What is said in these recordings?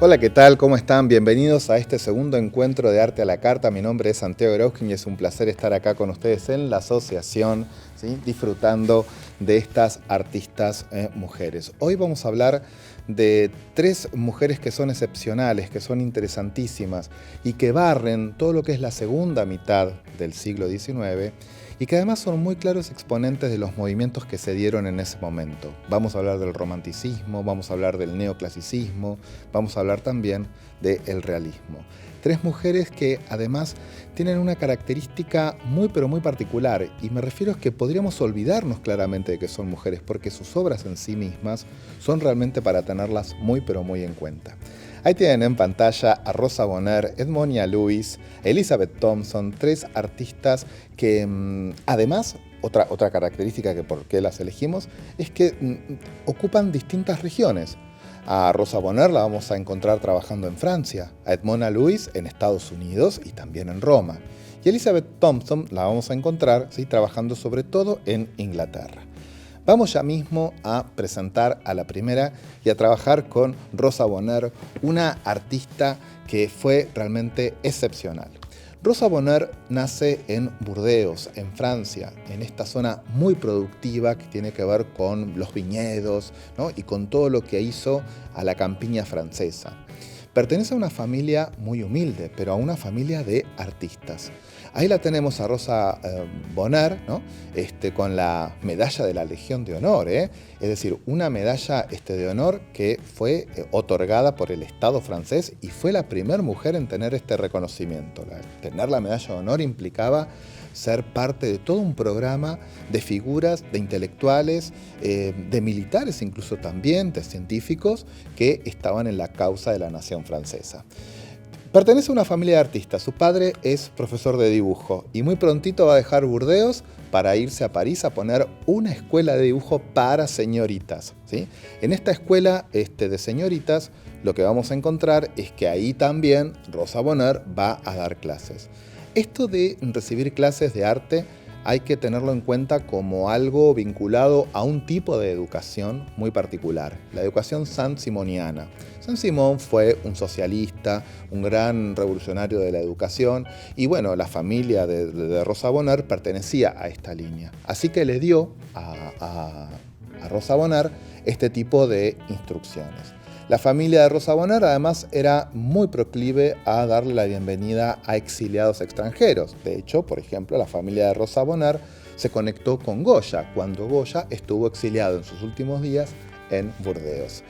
Hola, ¿qué tal? ¿Cómo están? Bienvenidos a este segundo encuentro de Arte a la Carta. Mi nombre es Santiago Erauskin y es un placer estar acá con ustedes en la asociación, ¿sí? Disfrutando de estas artistas mujeres. Hoy vamos a hablar de tres mujeres que son excepcionales, que son interesantísimas y que barren todo lo que es la segunda mitad del siglo XIX y que además son muy claros exponentes de los movimientos que se dieron en ese momento. Vamos a hablar del romanticismo, vamos a hablar del neoclasicismo, vamos a hablar también del realismo. Tres mujeres que además tienen una característica muy pero muy particular, y me refiero a que podríamos olvidarnos claramente de que son mujeres porque sus obras en sí mismas son realmente para tenerlas muy pero muy en cuenta. Ahí tienen en pantalla a Rosa Bonheur, Edmonia Lewis, Elizabeth Thompson, tres artistas que además, otra característica que por qué las elegimos, es que ocupan distintas regiones. A Rosa Bonheur la vamos a encontrar trabajando en Francia, a Edmonia Lewis en Estados Unidos y también en Roma. Y a Elizabeth Thompson la vamos a encontrar, ¿sí?, trabajando sobre todo en Inglaterra. Vamos ya mismo a presentar a la primera y a trabajar con Rosa Bonheur, una artista que fue realmente excepcional. Rosa Bonheur nace en Burdeos, en Francia, en esta zona muy productiva que tiene que ver con los viñedos, ¿no?, y con todo lo que hizo a la campiña francesa. Pertenece a una familia muy humilde, pero a una familia de artistas. Ahí la tenemos a Rosa Bonheur, ¿no?, con la medalla de la Legión de Honor, es decir, una medalla de honor que fue otorgada por el Estado francés y fue la primera mujer en tener este reconocimiento. Tener la medalla de honor implicaba ser parte de todo un programa de figuras, de intelectuales, de militares incluso también, de científicos que estaban en la causa de la nación francesa. Pertenece a una familia de artistas. Su padre es profesor de dibujo y muy prontito va a dejar Burdeos para irse a París a poner una escuela de dibujo para señoritas, ¿sí? En esta escuela de señoritas lo que vamos a encontrar es que ahí también Rosa Bonheur va a dar clases. Esto de recibir clases de arte hay que tenerlo en cuenta como algo vinculado a un tipo de educación muy particular, la educación saint-simoniana. Saint-Simon fue un socialista, un gran revolucionario de la educación, y bueno, la familia de Rosa Bonheur pertenecía a esta línea. Así que le dio a Rosa Bonheur este tipo de instrucciones. La familia de Rosa Bonheur además era muy proclive a darle la bienvenida a exiliados extranjeros. De hecho, por ejemplo, la familia de Rosa Bonheur se conectó con Goya cuando Goya estuvo exiliado en sus últimos días en Burdeos.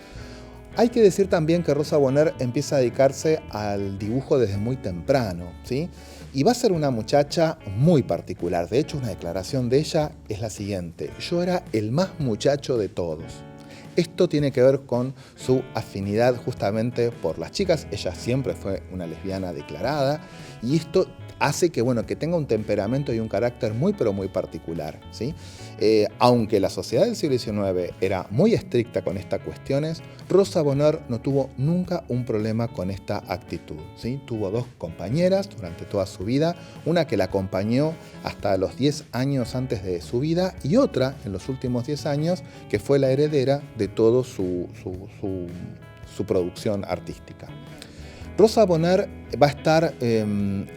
Hay que decir también que Rosa Bonheur empieza a dedicarse al dibujo desde muy temprano, ¿sí? Y va a ser una muchacha muy particular. De hecho, una declaración de ella es la siguiente: yo era el más muchacho de todos. Esto tiene que ver con su afinidad justamente por las chicas. Ella siempre fue una lesbiana declarada y esto hace que, bueno, que tenga un temperamento y un carácter muy pero muy particular, ¿sí? Aunque la sociedad del siglo XIX era muy estricta con estas cuestiones, Rosa Bonheur no tuvo nunca un problema con esta actitud, ¿sí? Tuvo dos compañeras durante toda su vida, una que la acompañó hasta los 10 años antes de su vida y otra en los últimos 10 años que fue la heredera de toda su producción artística. Rosa Bonheur va a estar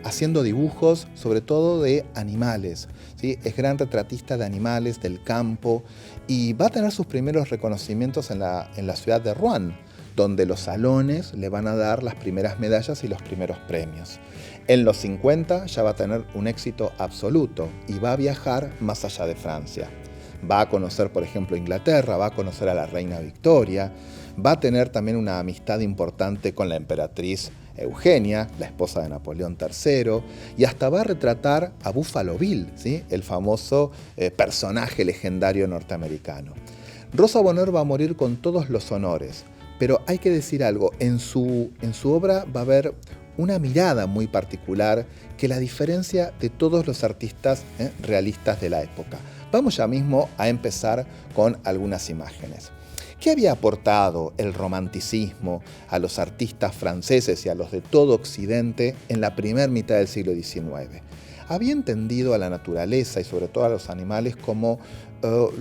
haciendo dibujos sobre todo de animales, ¿sí? Es gran retratista de animales, del campo, y va a tener sus primeros reconocimientos en la ciudad de Rouen, donde los salones le van a dar las primeras medallas y los primeros premios. En los 50 ya va a tener un éxito absoluto y va a viajar más allá de Francia. Va a conocer, por ejemplo, Inglaterra, va a conocer a la reina Victoria, va a tener también una amistad importante con la emperatriz Eugenia, la esposa de Napoleón III, y hasta va a retratar a Buffalo Bill, ¿sí?, el famoso personaje legendario norteamericano. Rosa Bonheur va a morir con todos los honores, pero hay que decir algo, en su obra va a haber una mirada muy particular que la diferencia de todos los artistas realistas de la época. Vamos ya mismo a empezar con algunas imágenes. ¿Qué había aportado el romanticismo a los artistas franceses y a los de todo Occidente en la primera mitad del siglo XIX? Había entendido a la naturaleza y sobre todo a los animales como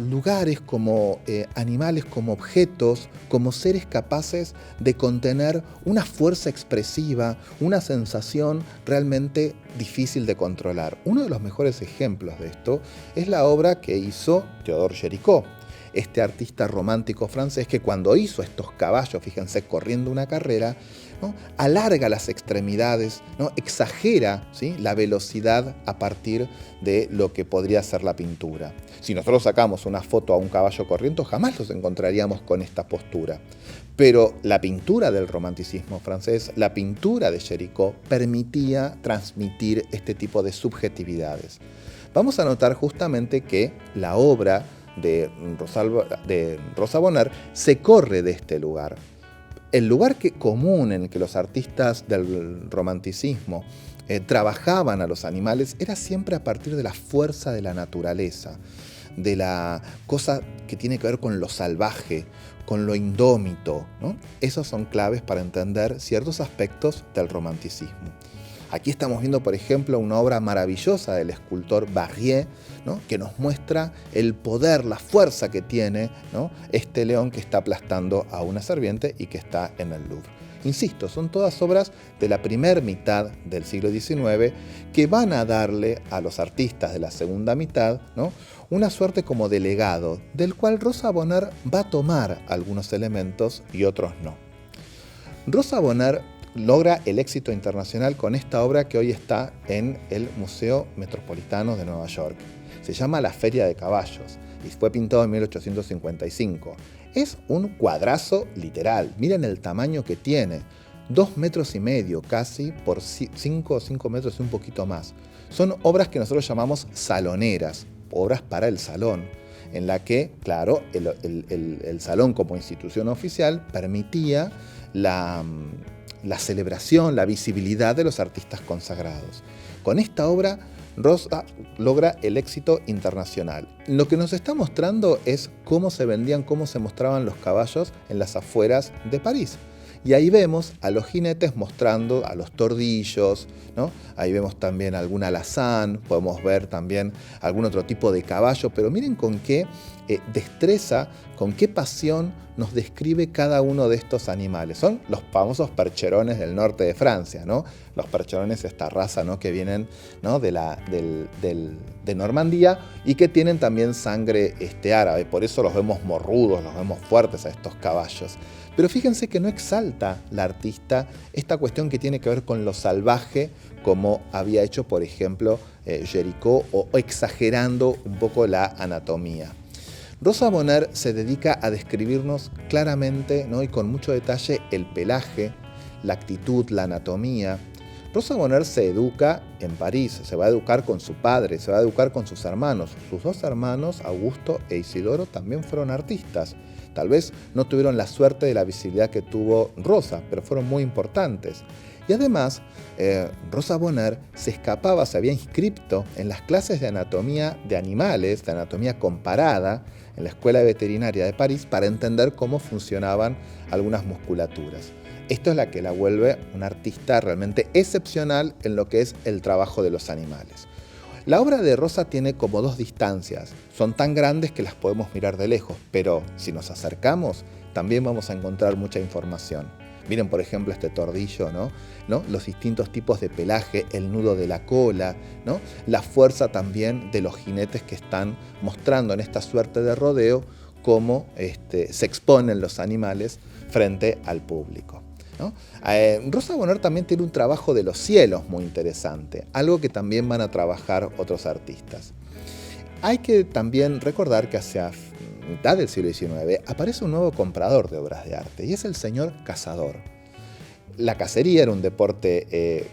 lugares, como animales, como objetos, como seres capaces de contener una fuerza expresiva, una sensación realmente difícil de controlar. Uno de los mejores ejemplos de esto es la obra que hizo Théodore Géricault, este artista romántico francés que cuando hizo estos caballos, fíjense, corriendo una carrera, ¿no?, alarga las extremidades, ¿no?, exagera, ¿sí?, la velocidad a partir de lo que podría ser la pintura. Si nosotros sacamos una foto a un caballo corriendo, jamás los encontraríamos con esta postura. Pero la pintura del romanticismo francés, la pintura de Géricault, permitía transmitir este tipo de subjetividades. Vamos a notar justamente que la obra de Rosa Bonheur se corre de este lugar. El lugar común en el que los artistas del romanticismo trabajaban a los animales era siempre a partir de la fuerza de la naturaleza, de la cosa que tiene que ver con lo salvaje, con lo indómito, ¿no? Esos son claves para entender ciertos aspectos del romanticismo. Aquí estamos viendo, por ejemplo, una obra maravillosa del escultor Barrier, ¿no?, que nos muestra el poder, la fuerza que tiene, ¿no?, este león que está aplastando a una serpiente y que está en el Louvre. Insisto, son todas obras de la primera mitad del siglo XIX que van a darle a los artistas de la segunda mitad, ¿no?, una suerte como de legado, del cual Rosa Bonheur va a tomar algunos elementos y otros no. Rosa Bonheur logra el éxito internacional con esta obra que hoy está en el Museo Metropolitano de Nueva York. Se llama La Feria de Caballos y fue pintado en 1855. Es un cuadrazo literal, miren el tamaño que tiene, 2,5 metros casi por 5 metros y un poquito más. Son obras que nosotros llamamos saloneras, obras para el salón, en la que, claro, el salón como institución oficial permitía la celebración, la visibilidad de los artistas consagrados. Con esta obra, Rosa logra el éxito internacional. Lo que nos está mostrando es cómo se vendían, cómo se mostraban los caballos en las afueras de París. Y ahí vemos a los jinetes mostrando a los tordillos, ¿no? Ahí vemos también algún alazán, podemos ver también algún otro tipo de caballo, pero miren con qué destreza, con qué pasión nos describe cada uno de estos animales. Son los famosos percherones del norte de Francia, ¿no? Los percherones, esta raza, ¿no?, que vienen, ¿no?, de Normandía y que tienen también sangre árabe. Por eso los vemos morrudos, los vemos fuertes a estos caballos. Pero fíjense que no exalta la artista esta cuestión que tiene que ver con lo salvaje, como había hecho, por ejemplo, Géricault, o exagerando un poco la anatomía. Rosa Bonheur se dedica a describirnos claramente, ¿no?, y con mucho detalle el pelaje, la actitud, la anatomía. Rosa Bonheur se educa en París, se va a educar con su padre, se va a educar con sus hermanos. Sus dos hermanos, Augusto e Isidoro, también fueron artistas. Tal vez no tuvieron la suerte de la visibilidad que tuvo Rosa, pero fueron muy importantes. Y además, Rosa Bonheur se había inscrito en las clases de anatomía de animales, de anatomía comparada, en la Escuela Veterinaria de París, para entender cómo funcionaban algunas musculaturas. Esto es la que la vuelve una artista realmente excepcional en lo que es el trabajo de los animales. La obra de Rosa tiene como dos distancias. Son tan grandes que las podemos mirar de lejos, pero si nos acercamos, también vamos a encontrar mucha información. Miren, por ejemplo, este tordillo, ¿no? Los distintos tipos de pelaje, el nudo de la cola, ¿no?, la fuerza también de los jinetes que están mostrando en esta suerte de rodeo cómo se exponen los animales frente al público, ¿no? Rosa Bonheur también tiene un trabajo de los cielos muy interesante, algo que también van a trabajar otros artistas. Hay que también recordar que hacia mitad del siglo XIX aparece un nuevo comprador de obras de arte y es el señor cazador. La cacería era un deporte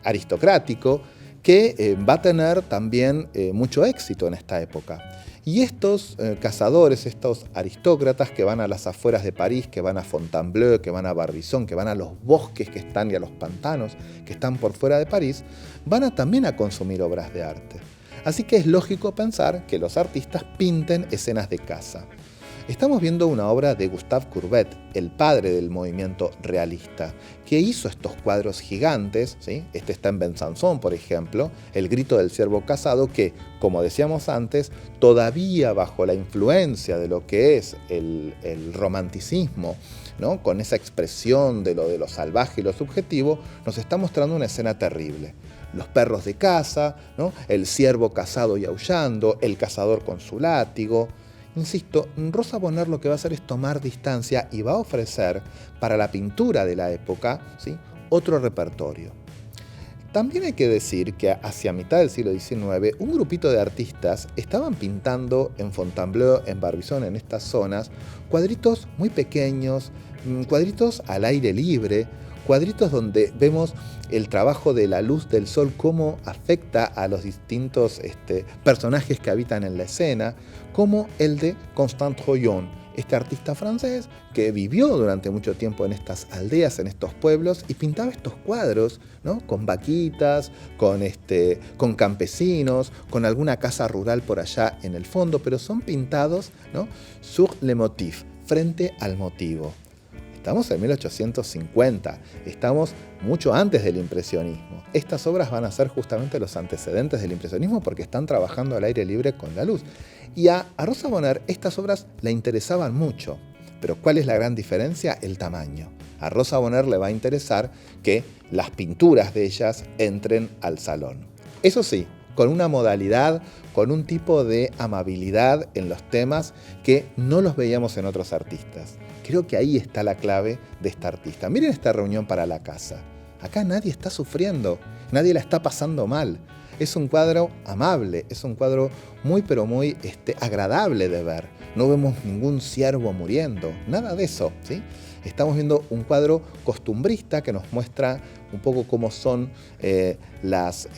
aristocrático que va a tener también mucho éxito en esta época. Y estos cazadores, estos aristócratas que van a las afueras de París, que van a Fontainebleau, que van a Barbizon, que van a los bosques que están y a los pantanos que están por fuera de París, van también a consumir obras de arte. Así que es lógico pensar que los artistas pinten escenas de caza. Estamos viendo una obra de Gustave Courbet, el padre del movimiento realista, que hizo estos cuadros gigantes, ¿sí? Este está en Besançon, por ejemplo, El grito del ciervo cazado, que, como decíamos antes, todavía bajo la influencia de lo que es el romanticismo, ¿no? Con esa expresión de lo salvaje y lo subjetivo, nos está mostrando una escena terrible. Los perros de caza, ¿no? El ciervo cazado y aullando, el cazador con su látigo. Insisto, Rosa Bonheur lo que va a hacer es tomar distancia y va a ofrecer para la pintura de la época, ¿sí?, otro repertorio. También hay que decir que hacia mitad del siglo XIX un grupito de artistas estaban pintando en Fontainebleau, en Barbizon, en estas zonas, cuadritos muy pequeños, cuadritos al aire libre, cuadritos donde vemos el trabajo de la luz del sol, cómo afecta a los distintos personajes que habitan en la escena, como el de Constant Troyon, este artista francés que vivió durante mucho tiempo en estas aldeas, en estos pueblos, y pintaba estos cuadros, ¿no?, con vaquitas, con campesinos, con alguna casa rural por allá en el fondo, pero son pintados, ¿no?, sur le motif, frente al motivo. Estamos en 1850, estamos mucho antes del impresionismo. Estas obras van a ser justamente los antecedentes del impresionismo porque están trabajando al aire libre con la luz. Y a Rosa Bonheur estas obras le interesaban mucho. Pero ¿cuál es la gran diferencia? El tamaño. A Rosa Bonheur le va a interesar que las pinturas de ellas entren al salón. Eso sí, con una modalidad, con un tipo de amabilidad en los temas que no los veíamos en otros artistas. Creo que ahí está la clave de esta artista. Miren esta reunión para la casa. Acá nadie está sufriendo, nadie la está pasando mal. Es un cuadro amable, es un cuadro muy pero muy agradable de ver. No vemos ningún ciervo muriendo, nada de eso, ¿sí? Estamos viendo un cuadro costumbrista que nos muestra un poco cómo son las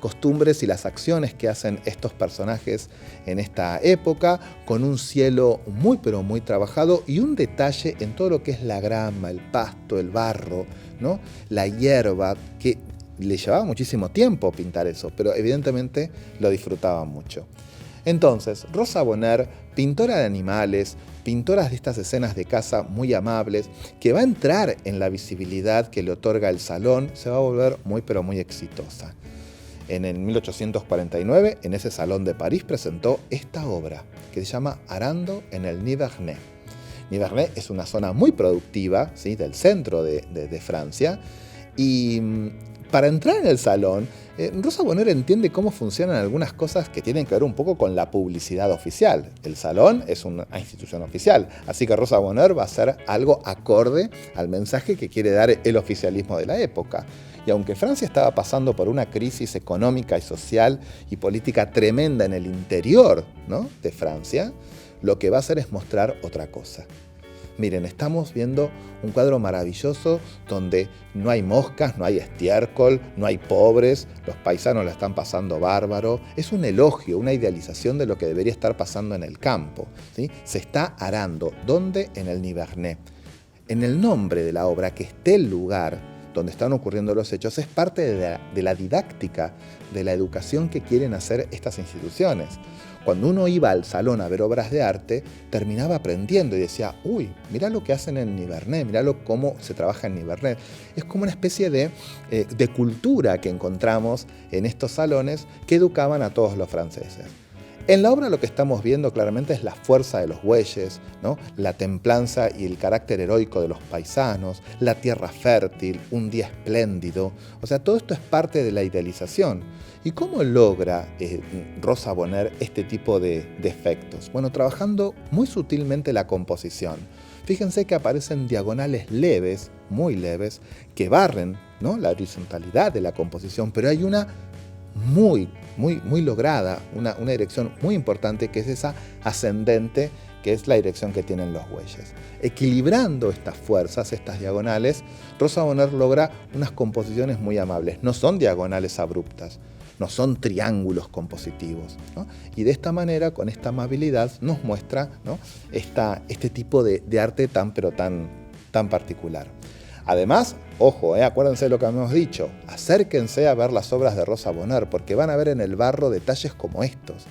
costumbres y las acciones que hacen estos personajes en esta época, con un cielo muy pero muy trabajado y un detalle en todo lo que es la grama, el pasto, el barro, ¿no?, la hierba, que le llevaba muchísimo tiempo pintar eso, pero evidentemente lo disfrutaba mucho. Entonces, Rosa Bonheur, pintora de animales, pintora de estas escenas de caza muy amables, que va a entrar en la visibilidad que le otorga el salón, se va a volver muy pero muy exitosa. En el 1849, en ese salón de París, presentó esta obra, que se llama Arando en el Nivernais. Nivernais es una zona muy productiva, ¿sí?, del centro de Francia, y para entrar en el salón, Rosa Bonheur entiende cómo funcionan algunas cosas que tienen que ver un poco con la publicidad oficial. El salón es una institución oficial, así que Rosa Bonheur va a hacer algo acorde al mensaje que quiere dar el oficialismo de la época. Y aunque Francia estaba pasando por una crisis económica y social y política tremenda en el interior, ¿no?, de Francia, lo que va a hacer es mostrar otra cosa. Miren, estamos viendo un cuadro maravilloso donde no hay moscas, no hay estiércol, no hay pobres, los paisanos la están pasando bárbaro. Es un elogio, una idealización de lo que debería estar pasando en el campo, ¿sí? Se está arando. ¿Dónde? En el Nivernais. En el nombre de la obra, que esté el lugar donde están ocurriendo los hechos, es parte de la didáctica, de la educación que quieren hacer estas instituciones. Cuando uno iba al salón a ver obras de arte, terminaba aprendiendo y decía, uy, mirá lo que hacen en Nivernais, mirá cómo se trabaja en Nivernais. Es como una especie de cultura que encontramos en estos salones que educaban a todos los franceses. En la obra lo que estamos viendo claramente es la fuerza de los bueyes, ¿no?, la templanza y el carácter heroico de los paisanos, la tierra fértil, un día espléndido. O sea, todo esto es parte de la idealización. ¿Y cómo logra Rosa Bonheur este tipo de efectos? Bueno, trabajando muy sutilmente la composición. Fíjense que aparecen diagonales leves, muy leves, que barren, ¿no?, la horizontalidad de la composición, pero hay una muy lograda, una dirección muy importante, que es esa ascendente, que es la dirección que tienen los bueyes. Equilibrando estas fuerzas, estas diagonales, Rosa Bonheur logra unas composiciones muy amables. No son diagonales abruptas, no son triángulos compositivos, ¿no? Y de esta manera, con esta amabilidad, nos muestra, ¿no?, este tipo de arte tan particular. Además, ojo, acuérdense de lo que hemos dicho, acérquense a ver las obras de Rosa Bonheur, porque van a ver en el barro detalles como estos,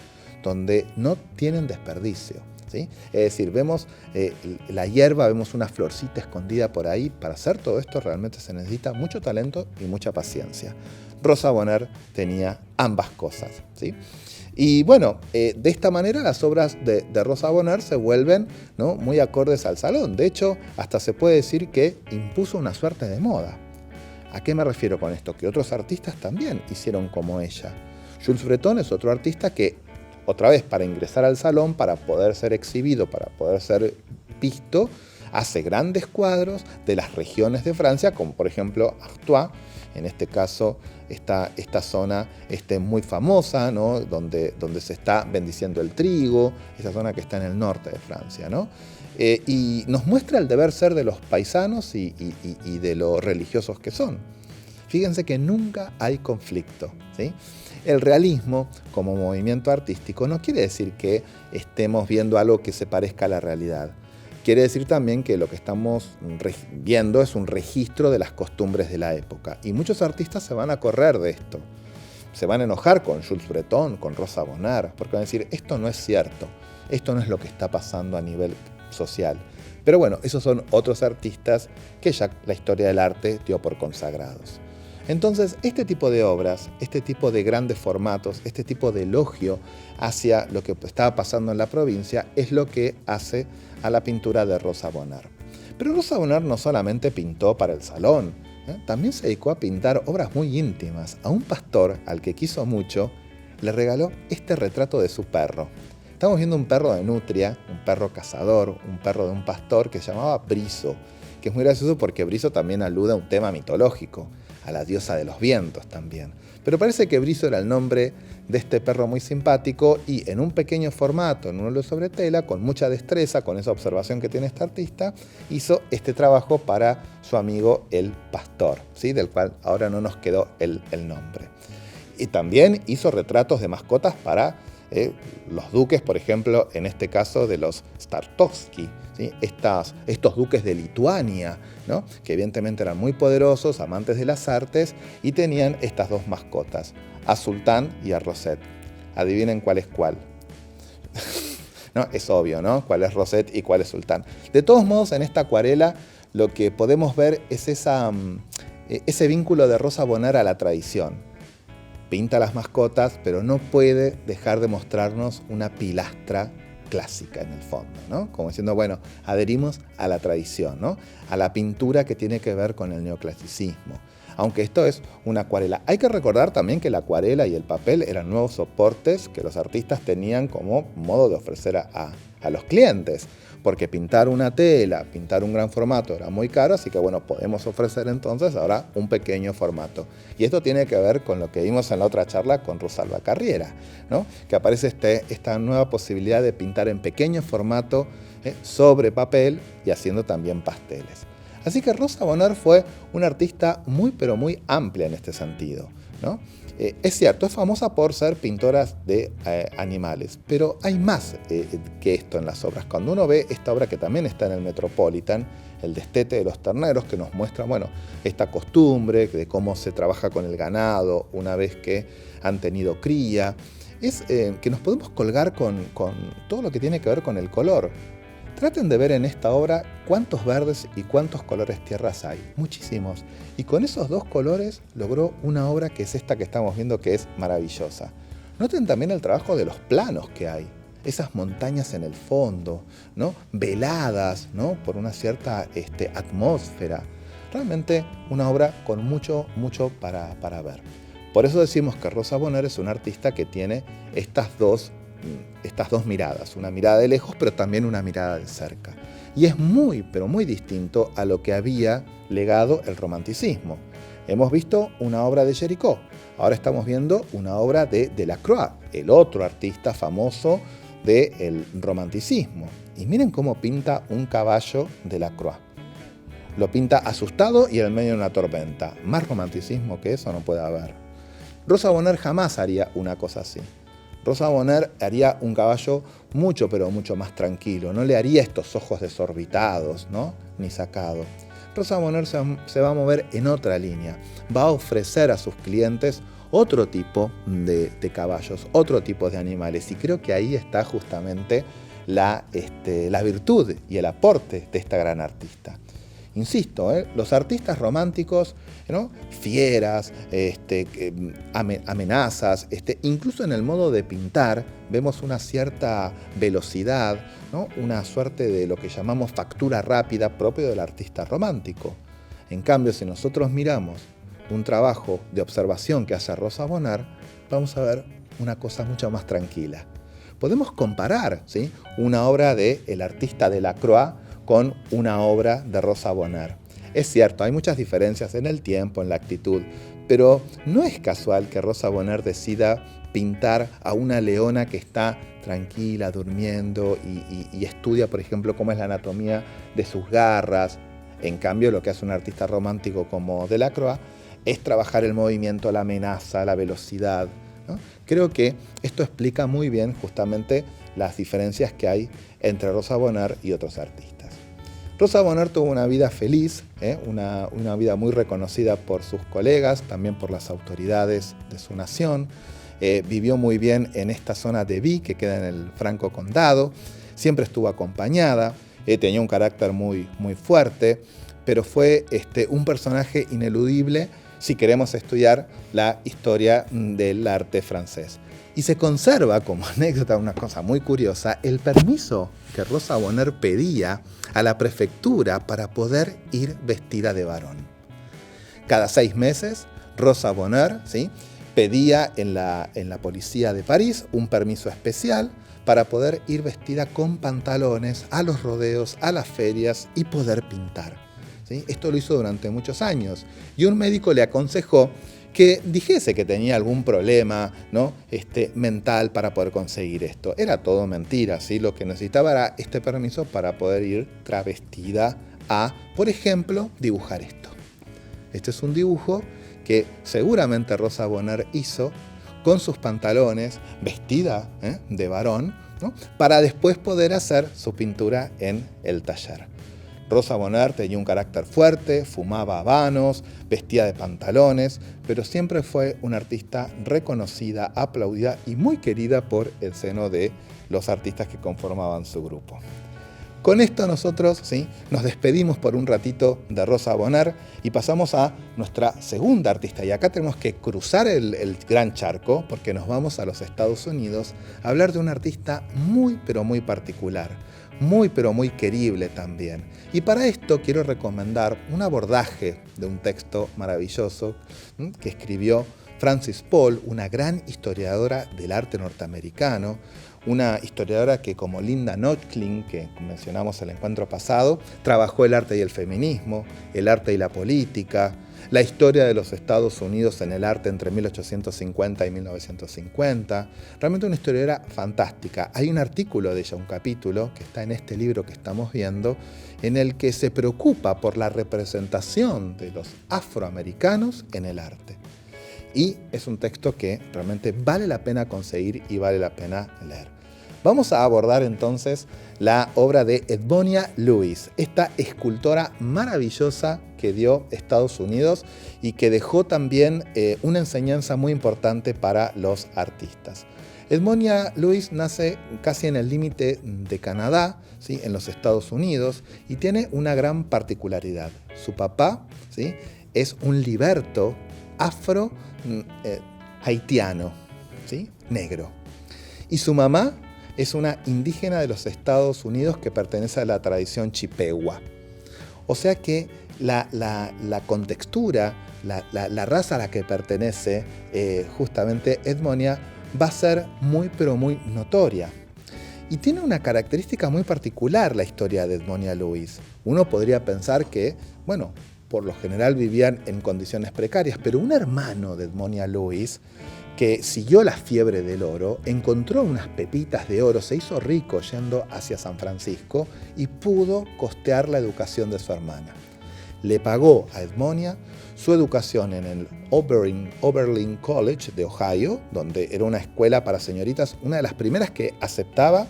donde no tienen desperdicio, ¿sí? Es decir, vemos la hierba, vemos una florcita escondida por ahí. Para hacer todo esto realmente se necesita mucho talento y mucha paciencia. Rosa Bonheur tenía ambas cosas, ¿sí? Y bueno, de esta manera las obras de Rosa Bonheur se vuelven, ¿no?, muy acordes al salón. De hecho, hasta se puede decir que impuso una suerte de moda. ¿A qué me refiero con esto? Que otros artistas también hicieron como ella. Jules Breton es otro artista que, otra vez, para ingresar al salón, para poder ser exhibido, para poder ser visto, hace grandes cuadros de las regiones de Francia, como por ejemplo Artois, en este caso esta zona muy famosa, ¿no?, donde se está bendiciendo el trigo, esa zona que está en el norte de Francia, ¿no? Y nos muestra el deber ser de los paisanos y de lo religiosos que son. Fíjense que nunca hay conflicto, ¿sí? El realismo como movimiento artístico no quiere decir que estemos viendo algo que se parezca a la realidad. Quiere decir también que lo que estamos viendo es un registro de las costumbres de la época. Y muchos artistas se van a correr de esto. Se van a enojar con Jules Breton, con Rosa Bonheur, porque van a decir, esto no es cierto, esto no es lo que está pasando a nivel social. Pero bueno, esos son otros artistas que ya la historia del arte dio por consagrados. Entonces, este tipo de obras, este tipo de grandes formatos, este tipo de elogio hacia lo que estaba pasando en la provincia es lo que hace a la pintura de Rosa Bonheur. Pero Rosa Bonheur no solamente pintó para el salón, también se dedicó a pintar obras muy íntimas. A un pastor al que quiso mucho, le regaló este retrato de su perro. Estamos viendo un perro de nutria, un perro cazador, un perro de un pastor que se llamaba Briso, que es muy gracioso porque Briso también alude a un tema mitológico, a la diosa de los vientos también. Pero parece que Briso era el nombre de este perro muy simpático y en un pequeño formato, en un óleo sobre tela, con mucha destreza, con esa observación que tiene este artista, hizo este trabajo para su amigo el pastor, ¿sí?, del cual ahora no nos quedó el nombre. Y también hizo retratos de mascotas para los duques, por ejemplo, en este caso de los Startovsky, ¿sí?, estos duques de Lituania, ¿no?, que evidentemente eran muy poderosos, amantes de las artes, y tenían estas dos mascotas, a Sultán y a Rosette. Adivinen cuál es cuál. No, es obvio, ¿no?, cuál es Rosette y cuál es Sultán. De todos modos, en esta acuarela lo que podemos ver es ese vínculo de Rosa Bonheur a la tradición. Pinta las mascotas, pero no puede dejar de mostrarnos una pilastra clásica en el fondo, ¿no? Como diciendo, bueno, adherimos a la tradición, ¿no?, a la pintura que tiene que ver con el neoclasicismo. Aunque esto es una acuarela. Hay que recordar también que la acuarela y el papel eran nuevos soportes que los artistas tenían como modo de ofrecer a los clientes. Porque pintar una tela, pintar un gran formato era muy caro, así que bueno, podemos ofrecer entonces ahora un pequeño formato. Y esto tiene que ver con lo que vimos en la otra charla con Rosalba Carriera, ¿no?, que aparece esta nueva posibilidad de pintar en pequeño formato sobre papel y haciendo también pasteles. Así que Rosa Bonheur fue una artista muy pero muy amplia en este sentido, ¿no? Es cierto, es famosa por ser pintora de animales, pero hay más que esto en las obras. Cuando uno ve esta obra que también está en el Metropolitan, el destete de los terneros, que nos muestra, bueno, esta costumbre de cómo se trabaja con el ganado una vez que han tenido cría, es que nos podemos colgar con todo lo que tiene que ver con el color. Traten de ver en esta obra cuántos verdes y cuántos colores tierras hay. Muchísimos. Y con esos dos colores logró una obra que es esta que estamos viendo, que es maravillosa. Noten también el trabajo de los planos que hay. Esas montañas en el fondo, ¿no?, veladas, ¿no?, por una cierta atmósfera. Realmente una obra con mucho para ver. Por eso decimos que Rosa Bonheur es una artista que tiene estas dos miradas, una mirada de lejos, pero también una mirada de cerca. Y es muy, pero muy distinto a lo que había legado el romanticismo. Hemos visto una obra de Géricault, ahora estamos viendo una obra de Delacroix, el otro artista famoso del romanticismo. Y miren cómo pinta un caballo Delacroix. Lo pinta asustado y en el medio de una tormenta. Más romanticismo que eso no puede haber. Rosa Bonheur jamás haría una cosa así. Rosa Bonheur haría un caballo mucho, pero mucho más tranquilo. No le haría estos ojos desorbitados, ¿no?, ni sacado. Rosa Bonheur se va a mover en otra línea. Va a ofrecer a sus clientes otro tipo de caballos, otro tipo de animales. Y creo que ahí está justamente la virtud y el aporte de esta gran artista. Insisto, los artistas románticos, ¿no? Fieras, amenazas, incluso en el modo de pintar vemos una cierta velocidad, ¿no? Una suerte de lo que llamamos factura rápida propio del artista romántico. En cambio, si nosotros miramos un trabajo de observación que hace Rosa Bonheur, vamos a ver una cosa mucho más tranquila. Podemos comparar, ¿sí?, una obra del artista Delacroix con una obra de Rosa Bonheur. Es cierto, hay muchas diferencias en el tiempo, en la actitud, pero no es casual que Rosa Bonheur decida pintar a una leona que está tranquila, durmiendo y estudia, por ejemplo, cómo es la anatomía de sus garras. En cambio, lo que hace un artista romántico como Delacroix es trabajar el movimiento, la amenaza, la velocidad, ¿no? Creo que esto explica muy bien justamente las diferencias que hay entre Rosa Bonheur y otros artistas. Rosa Bonheur tuvo una vida feliz, una vida muy reconocida por sus colegas, también por las autoridades de su nación. Vivió muy bien en esta zona de Vie, que queda en el Franco Condado. Siempre estuvo acompañada, tenía un carácter muy, muy fuerte, pero fue un personaje ineludible si queremos estudiar la historia del arte francés. Y se conserva como anécdota una cosa muy curiosa, el permiso que Rosa Bonheur pedía a la prefectura para poder ir vestida de varón. Cada 6 meses, Rosa Bonheur, ¿sí?, pedía en la policía de París un permiso especial para poder ir vestida con pantalones a los rodeos, a las ferias y poder pintar, ¿sí? Esto lo hizo durante muchos años y un médico le aconsejó que dijese que tenía algún problema, ¿no?, mental para poder conseguir esto. Era todo mentira, ¿sí? Lo que necesitaba era este permiso para poder ir travestida a, por ejemplo, dibujar esto. Este es un dibujo que seguramente Rosa Bonheur hizo con sus pantalones, vestida de varón, ¿no?, para después poder hacer su pintura en el taller. Rosa Bonheur tenía un carácter fuerte, fumaba habanos, vestía de pantalones, pero siempre fue una artista reconocida, aplaudida y muy querida por el seno de los artistas que conformaban su grupo. Con esto nosotros, ¿sí?, nos despedimos por un ratito de Rosa Bonheur y pasamos a nuestra segunda artista. Y acá tenemos que cruzar el gran charco porque nos vamos a los Estados Unidos a hablar de una artista muy, pero muy particular, muy, pero muy querible también. Y para esto quiero recomendar un abordaje de un texto maravilloso que escribió Frances Paul, una gran historiadora del arte norteamericano, una historiadora que, como Linda Notchling, que mencionamos en el encuentro pasado, trabajó el arte y el feminismo, el arte y la política, la historia de los Estados Unidos en el arte entre 1850 y 1950. Realmente una historiadora fantástica. Hay un artículo de ella, un capítulo, que está en este libro que estamos viendo, en el que se preocupa por la representación de los afroamericanos en el arte. Y es un texto que realmente vale la pena conseguir y vale la pena leer. Vamos a abordar entonces la obra de Edmonia Lewis, esta escultora maravillosa que dio Estados Unidos y que dejó también una enseñanza muy importante para los artistas. Edmonia Lewis nace casi en el límite de Canadá, ¿sí?, en los Estados Unidos, y tiene una gran particularidad. Su papá, ¿sí?, es un liberto afro-haitiano, ¿sí?, negro. Y su mamá es una indígena de los Estados Unidos que pertenece a la tradición chippewa. O sea que la contextura, la raza a la que pertenece justamente Edmonia va a ser muy pero muy notoria. Y tiene una característica muy particular la historia de Edmonia Lewis. Uno podría pensar que, bueno, por lo general vivían en condiciones precarias, pero un hermano de Edmonia Lewis, que siguió la fiebre del oro, encontró unas pepitas de oro, se hizo rico yendo hacia San Francisco y pudo costear la educación de su hermana. Le pagó a Edmonia su educación en el Oberlin College de Ohio, donde era una escuela para señoritas, una de las primeras que aceptaba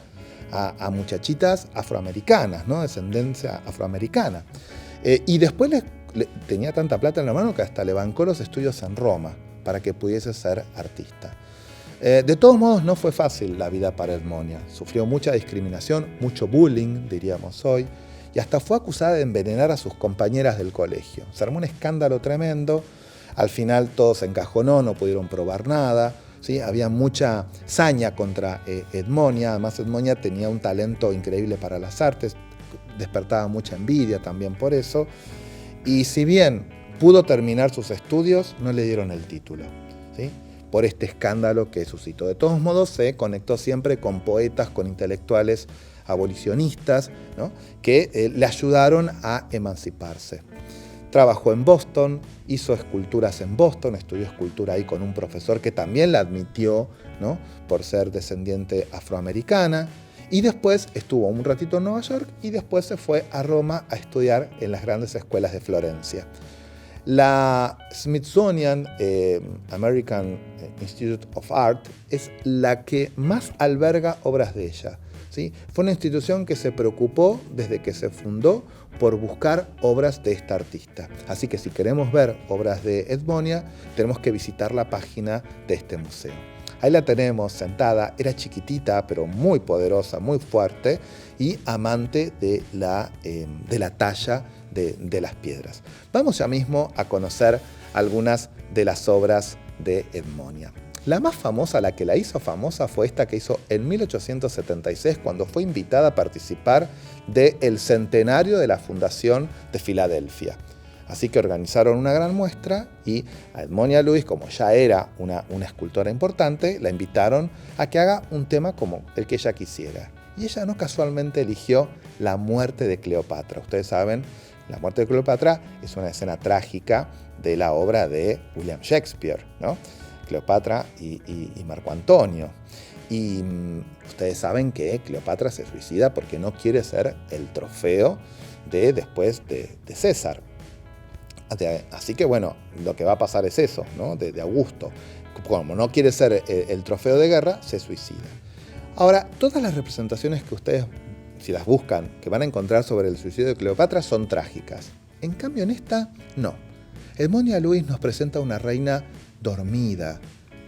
a muchachitas afroamericanas, ¿no?, descendencia afroamericana. Y después tenía tanta plata en la mano que hasta le bancó los estudios en Roma para que pudiese ser artista. De todos modos, no fue fácil la vida para Edmonia. Sufrió mucha discriminación, mucho bullying, diríamos hoy, y hasta fue acusada de envenenar a sus compañeras del colegio. Se armó un escándalo tremendo. Al final todo se encajonó, no pudieron probar nada. ¿Sí? Había mucha saña contra Edmonia. Además, Edmonia tenía un talento increíble para las artes, despertaba mucha envidia también por eso. Y si bien pudo terminar sus estudios, no le dieron el título, ¿sí? Por este escándalo que suscitó. De todos modos, se conectó siempre con poetas, con intelectuales abolicionistas, ¿no? Que le ayudaron a emanciparse. Trabajó en Boston, hizo esculturas en Boston, estudió escultura ahí con un profesor que también la admitió, ¿no? Por ser descendiente afroamericana. Y después estuvo un ratito en Nueva York y después se fue a Roma a estudiar en las grandes escuelas de Florencia. La Smithsonian American Institute of Art es la que más alberga obras de ella, ¿sí? Fue una institución que se preocupó desde que se fundó por buscar obras de esta artista. Así que si queremos ver obras de Edmonia, tenemos que visitar la página de este museo. Ahí la tenemos sentada, era chiquitita, pero muy poderosa, muy fuerte y amante de la talla de las piedras. Vamos ya mismo a conocer algunas de las obras de Edmonia. La más famosa, la que la hizo famosa, fue esta que hizo en 1876, cuando fue invitada a participar del centenario de la fundación de Filadelfia. Así que organizaron una gran muestra y a Edmonia Lewis, como ya era una escultora importante, la invitaron a que haga un tema como el que ella quisiera. Y ella no casualmente eligió la muerte de Cleopatra. Ustedes saben, la muerte de Cleopatra es una escena trágica de la obra de William Shakespeare, ¿no? Cleopatra y Marco Antonio. Y ustedes saben que Cleopatra se suicida porque no quiere ser el trofeo después de César. Así que bueno, lo que va a pasar es eso, ¿no? de Augusto. Como no quiere ser el trofeo de guerra, se suicida. Ahora, todas las representaciones que ustedes, si las buscan, que van a encontrar sobre el suicidio de Cleopatra son trágicas. En cambio, en esta, no. Edmonia Lewis nos presenta una reina dormida,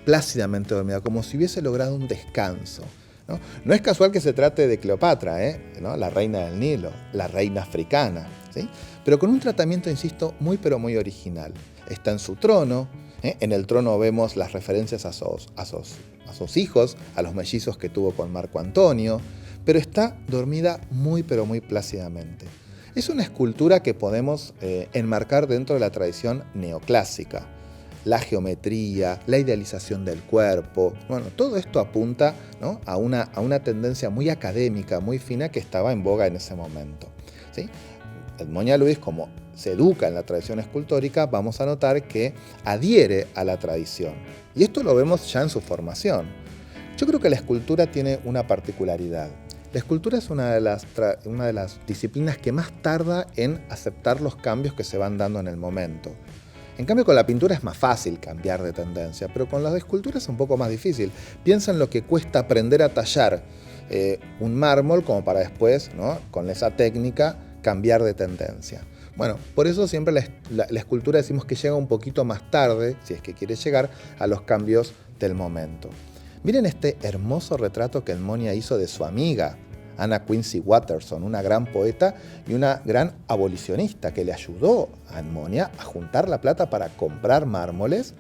plácidamente dormida, como si hubiese logrado un descanso, ¿no? No es casual que se trate de Cleopatra, ¿no? La reina del Nilo, la reina africana, ¿sí? Pero con un tratamiento, insisto, muy pero muy original. Está en su trono, en el trono vemos las referencias a sus hijos, a los mellizos que tuvo con Marco Antonio, pero está dormida muy pero muy plácidamente. Es una escultura que podemos enmarcar dentro de la tradición neoclásica. La geometría, la idealización del cuerpo, bueno, todo esto apunta, ¿no? a una tendencia muy académica, muy fina que estaba en boga en ese momento, ¿sí? Edmonia Lewis, como se educa en la tradición escultórica, vamos a notar que adhiere a la tradición. Y esto lo vemos ya en su formación. Yo creo que la escultura tiene una particularidad. La escultura es una de las disciplinas que más tarda en aceptar los cambios que se van dando en el momento. En cambio, con la pintura es más fácil cambiar de tendencia, pero con las esculturas es un poco más difícil. Piensa en lo que cuesta aprender a tallar un mármol como para después, ¿no? Con esa técnica, cambiar de tendencia. Bueno, por eso siempre la escultura decimos que llega un poquito más tarde, si es que quiere llegar, a los cambios del momento. Miren este hermoso retrato que Edmonia hizo de su amiga, Anna Quincy Watterson, una gran poeta y una gran abolicionista que le ayudó a Edmonia a juntar la plata para comprar mármoles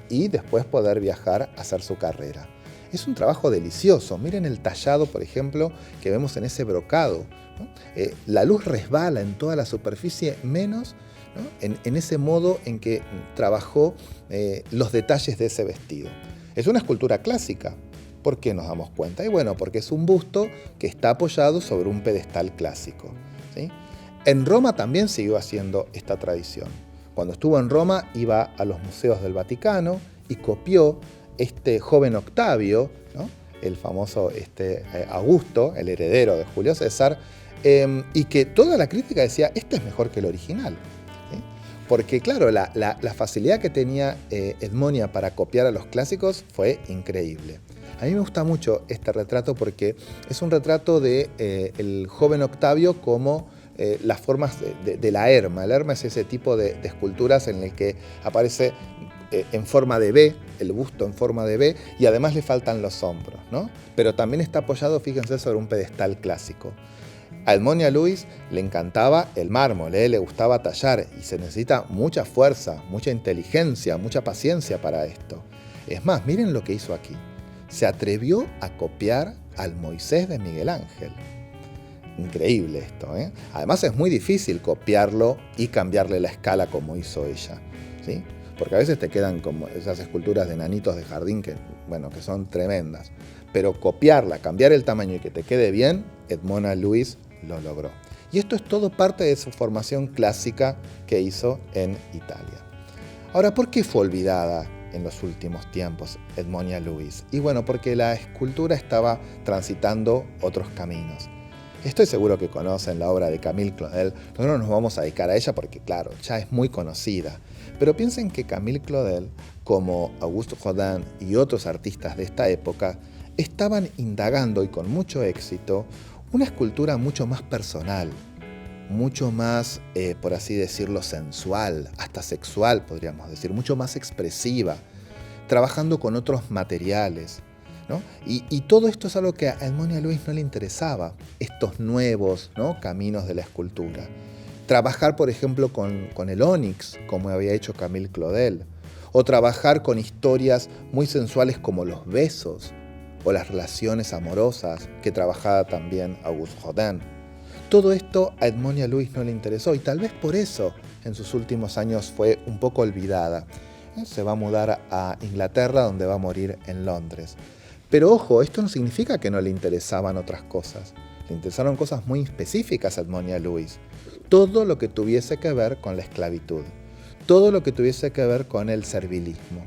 y después poder viajar a hacer su carrera. Es un trabajo delicioso. Miren el tallado, por ejemplo, que vemos en ese brocado, ¿no? La luz resbala en toda la superficie, menos, ¿no? en ese modo en que trabajó los detalles de ese vestido. Es una escultura clásica. ¿Por qué nos damos cuenta? Y bueno, porque es un busto que está apoyado sobre un pedestal clásico, ¿sí? En Roma también siguió haciendo esta tradición. Cuando estuvo en Roma iba a los museos del Vaticano y copió este joven Octavio, ¿no? El famoso Augusto, el heredero de Julio César, y que toda la crítica decía, este es mejor que el original, ¿sí? Porque claro, la facilidad que tenía Edmonia para copiar a los clásicos fue increíble. A mí me gusta mucho este retrato porque es un retrato de el joven Octavio como las formas de la herma. El herma es ese tipo de esculturas en el que aparece en forma de B, el busto en forma de B y además le faltan los hombros, ¿no? Pero también está apoyado, fíjense, sobre un pedestal clásico. A Edmonia Lewis le encantaba el mármol, le gustaba tallar y se necesita mucha fuerza, mucha inteligencia, mucha paciencia para esto. Es más, miren lo que hizo aquí. Se atrevió a copiar al Moisés de Miguel Ángel. Increíble esto, ¿eh? Además es muy difícil copiarlo y cambiarle la escala como hizo ella, ¿sí? Porque a veces te quedan como esas esculturas de nanitos de jardín que son tremendas. Pero copiarla, cambiar el tamaño y que te quede bien, Edmonia Lewis lo logró. Y esto es todo parte de su formación clásica que hizo en Italia. Ahora, ¿por qué fue olvidada en los últimos tiempos Edmonia Lewis? Y bueno, porque la escultura estaba transitando otros caminos. Estoy seguro que conocen la obra de Camille Claudel. Nosotros no nos vamos a dedicar a ella porque, claro, ya es muy conocida. Pero piensen que Camille Claudel, como Auguste Rodin y otros artistas de esta época, estaban indagando, y con mucho éxito, una escultura mucho más personal, mucho más, por así decirlo, sensual, hasta sexual, podríamos decir, mucho más expresiva, trabajando con otros materiales, ¿no? Y todo esto es algo que a Edmonia Lewis no le interesaba, estos nuevos, ¿no?, caminos de la escultura. Trabajar, por ejemplo, con el ónix, como había hecho Camille Claudel, o trabajar con historias muy sensuales como los besos o las relaciones amorosas que trabajaba también Auguste Rodin. Todo esto a Edmonia Lewis no le interesó y tal vez por eso en sus últimos años fue un poco olvidada. Se va a mudar a Inglaterra, donde va a morir en Londres. Pero ojo, esto no significa que no le interesaban otras cosas. Le interesaron cosas muy específicas a Edmonia Lewis. Todo lo que tuviese que ver con la esclavitud. Todo lo que tuviese que ver con el servilismo.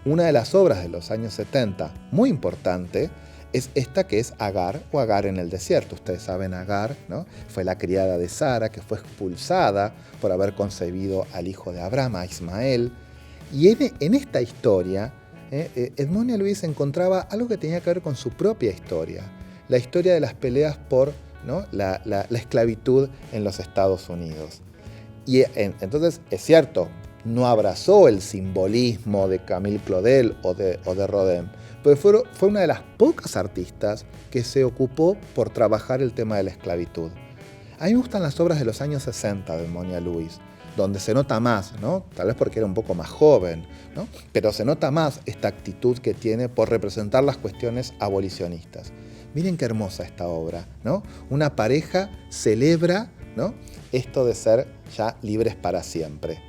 Una de las obras de los años 70, muy importante, es esta que es Agar o Agar en el desierto. Ustedes saben, Agar, ¿no?, fue la criada de Sara, que fue expulsada por haber concebido al hijo de Abraham, a Ismael. Y en esta historia, Edmonia Lewis encontraba algo que tenía que ver con su propia historia. La historia de las peleas por, ¿no?, la esclavitud en los Estados Unidos. Y entonces, es cierto, no abrazó el simbolismo de Camille Claudel o de Rodin, pero fue una de las pocas artistas que se ocupó por trabajar el tema de la esclavitud. A mí me gustan las obras de los años 60 de Edmonia Lewis, donde se nota más, ¿no?, tal vez porque era un poco más joven, ¿no?, pero se nota más esta actitud que tiene por representar las cuestiones abolicionistas. Miren qué hermosa esta obra, ¿no? Una pareja celebra, ¿no?, esto de ser ya libres para siempre.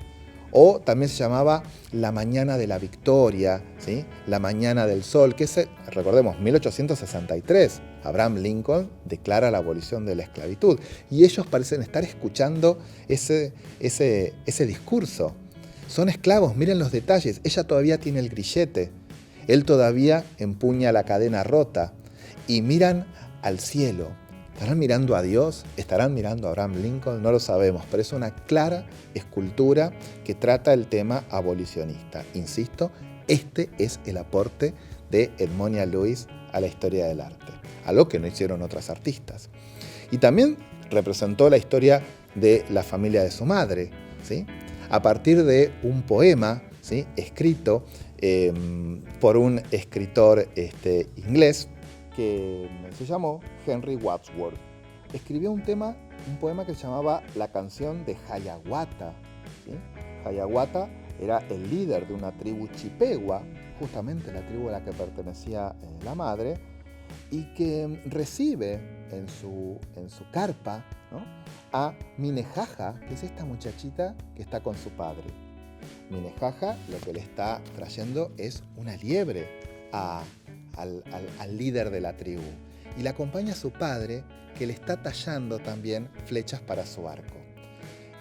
O también se llamaba La Mañana de la Victoria, ¿sí?, La Mañana del Sol, que es, recordemos, 1863. Abraham Lincoln declara la abolición de la esclavitud. Y ellos parecen estar escuchando ese discurso. Son esclavos, miren los detalles. Ella todavía tiene el grillete. Él todavía empuña la cadena rota. Y miran al cielo. ¿Estarán mirando a Dios? ¿Estarán mirando a Abraham Lincoln? No lo sabemos, pero es una clara escultura que trata el tema abolicionista. Insisto, este es el aporte de Edmonia Lewis a la historia del arte, algo que no hicieron otras artistas. Y también representó la historia de la familia de su madre, ¿sí?, a partir de un poema, ¿sí?, escrito por un escritor inglés, que se llamó Henry Wadsworth. Escribió un poema que se llamaba La canción de Hiawatha, ¿sí? Hiawatha era el líder de una tribu chippewa, justamente la tribu a la que pertenecía la madre, y que recibe en su carpa, ¿no?, a Minnehaha, que es esta muchachita que está con su padre. Minnehaha lo que le está trayendo es una liebre al líder de la tribu, y le acompaña a su padre, que le está tallando también flechas para su arco.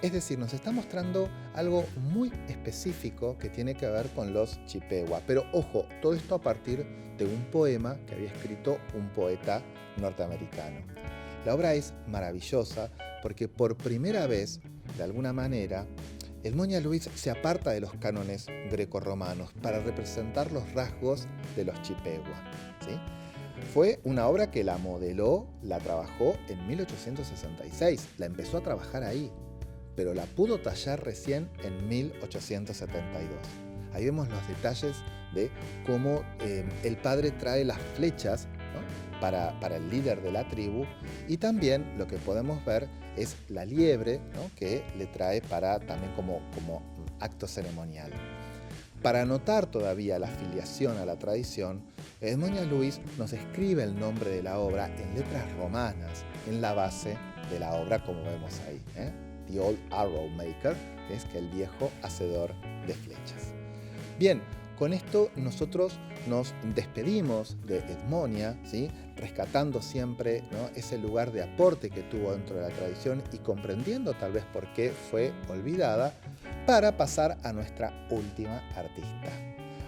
Es decir, nos está mostrando algo muy específico que tiene que ver con los Chippewa. Pero ojo, todo esto a partir de un poema que había escrito un poeta norteamericano. La obra es maravillosa porque por primera vez, de alguna manera, Edmonia Lewis se aparta de los cánones grecorromanos para representar los rasgos de los Chippewa, ¿sí? Fue una obra que la modeló, la trabajó en 1866, la empezó a trabajar ahí, pero la pudo tallar recién en 1872. Ahí vemos los detalles de cómo el padre trae las flechas, ¿no?, para el líder de la tribu, y también lo que podemos ver es la liebre, ¿no?, que le trae para también como acto ceremonial. Para anotar todavía la filiación a la tradición, Edmonia Lewis nos escribe el nombre de la obra en letras romanas en la base de la obra, como vemos ahí, The Old Arrow Maker, que es que el viejo hacedor de flechas. Bien, con esto nosotros nos despedimos de Edmonia, ¿sí?, rescatando siempre, ¿no?, ese lugar de aporte que tuvo dentro de la tradición y comprendiendo tal vez por qué fue olvidada, para pasar a nuestra última artista.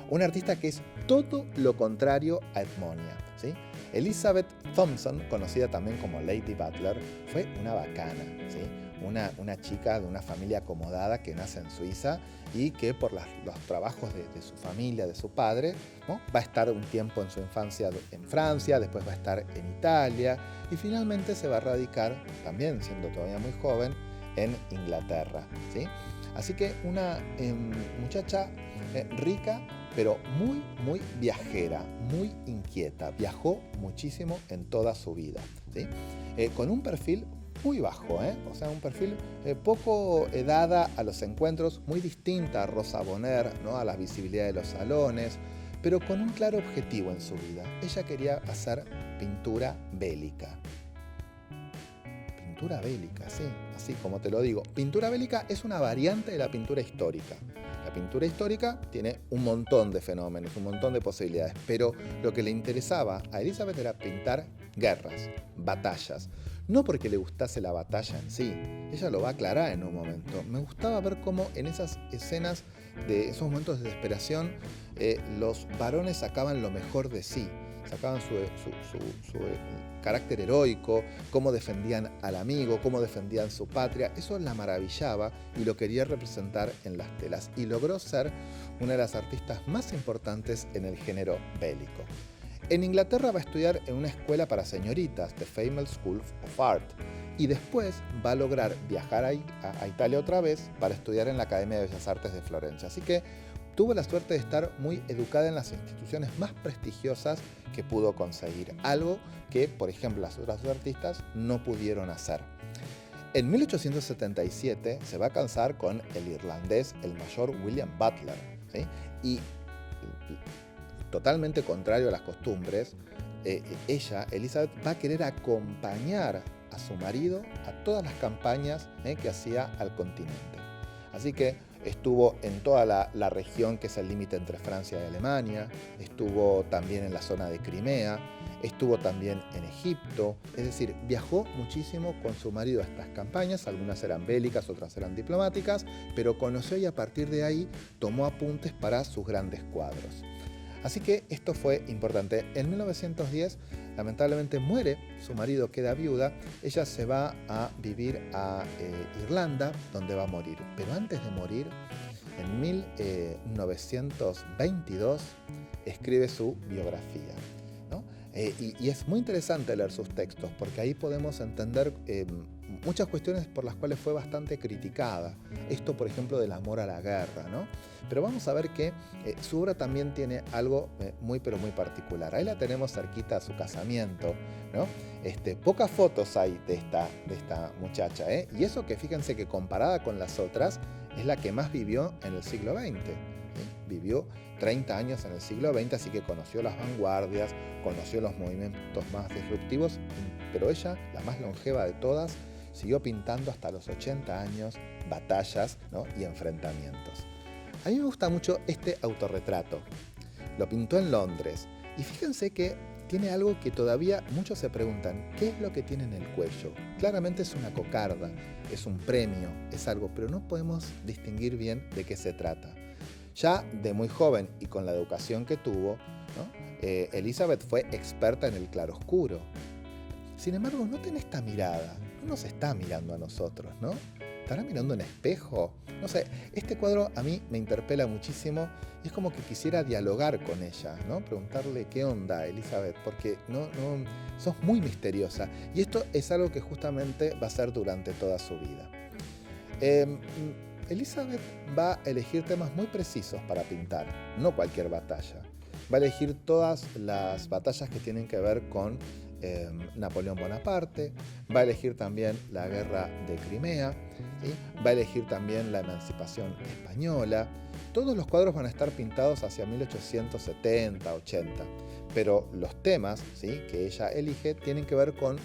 Una artista que es todo lo contrario a Edmonia, ¿sí? Elizabeth Thompson, conocida también como Lady Butler, fue una bacana, ¿sí? Una chica de una familia acomodada que nace en Suiza y que por los trabajos de su familia, de su padre, ¿no?, va a estar un tiempo en su infancia en Francia, después va a estar en Italia y finalmente se va a radicar, también siendo todavía muy joven, en Inglaterra, ¿sí? Así que una muchacha rica, pero muy viajera, muy inquieta. Viajó muchísimo en toda su vida, ¿sí? Con un perfil muy bajo, o sea, un perfil poco dada a los encuentros, muy distinta a Rosa Bonheur, ¿no?, a la visibilidad de los salones, pero con un claro objetivo en su vida. Ella quería hacer pintura bélica. Pintura bélica, sí, así como te lo digo. Pintura bélica es una variante de la pintura histórica. La pintura histórica tiene un montón de fenómenos, un montón de posibilidades, pero lo que le interesaba a Elizabeth era pintar guerras, batallas. No porque le gustase la batalla en sí, ella lo va a aclarar en un momento. Me gustaba ver cómo en esas escenas, de esos momentos de desesperación, los varones sacaban lo mejor de sí. Sacaban su carácter heroico, cómo defendían al amigo, cómo defendían su patria. Eso la maravillaba y lo quería representar en las telas. Y logró ser una de las artistas más importantes en el género bélico. En Inglaterra va a estudiar en una escuela para señoritas, The Female School of Art, y después va a lograr viajar a Italia otra vez para estudiar en la Academia de Bellas Artes de Florencia. Así que tuvo la suerte de estar muy educada en las instituciones más prestigiosas que pudo conseguir, algo que, por ejemplo, las otras dos artistas no pudieron hacer. En 1877 se va a casar con el irlandés, el mayor William Butler, ¿sí? Y totalmente contrario a las costumbres, ella, Elizabeth, va a querer acompañar a su marido a todas las campañas que hacía al continente. Así que estuvo en toda la región que es el límite entre Francia y Alemania, estuvo también en la zona de Crimea, estuvo también en Egipto, es decir, viajó muchísimo con su marido a estas campañas, algunas eran bélicas, otras eran diplomáticas, pero conoció y a partir de ahí tomó apuntes para sus grandes cuadros. Así que esto fue importante. En 1910, lamentablemente muere, su marido queda viuda, ella se va a vivir a Irlanda, donde va a morir. Pero antes de morir, en 1922, escribe su biografía, ¿no? Y es muy interesante leer sus textos, porque ahí podemos entender muchas cuestiones por las cuales fue bastante criticada. Esto, por ejemplo, del amor a la guerra, ¿no? Pero vamos a ver que su obra también tiene algo muy particular. Ahí la tenemos cerquita a su casamiento, ¿no? Pocas fotos hay de esta muchacha, y eso que fíjense que comparada con las otras, es la que más vivió en el siglo XX. Vivió 30 años en el siglo XX, así que conoció las vanguardias, conoció los movimientos más disruptivos, pero ella, la más longeva de todas, siguió pintando hasta los 80 años batallas, ¿no?, y enfrentamientos. A mí me gusta mucho este autorretrato. Lo pintó en Londres y fíjense que tiene algo que todavía muchos se preguntan, ¿qué es lo que tiene en el cuello? Claramente es una cocarda, es un premio, es algo, pero no podemos distinguir bien de qué se trata. Ya de muy joven y con la educación que tuvo, ¿no?, Elizabeth fue experta en el claroscuro. Sin embargo, no tiene esta mirada, no nos está mirando a nosotros, ¿no? ¿Estará mirando un espejo? No sé, este cuadro a mí me interpela muchísimo y es como que quisiera dialogar con ella, ¿no? Preguntarle qué onda, Elizabeth, porque no, sos muy misteriosa. Y esto es algo que justamente va a ser durante toda su vida. Elizabeth va a elegir temas muy precisos para pintar, no cualquier batalla. Va a elegir todas las batallas que tienen que ver con Napoleón Bonaparte, va a elegir también la guerra de Crimea, ¿sí? Va a elegir también la emancipación española. Todos los cuadros van a estar pintados hacia 1870-80, pero los temas, ¿sí?, que ella elige tienen que ver con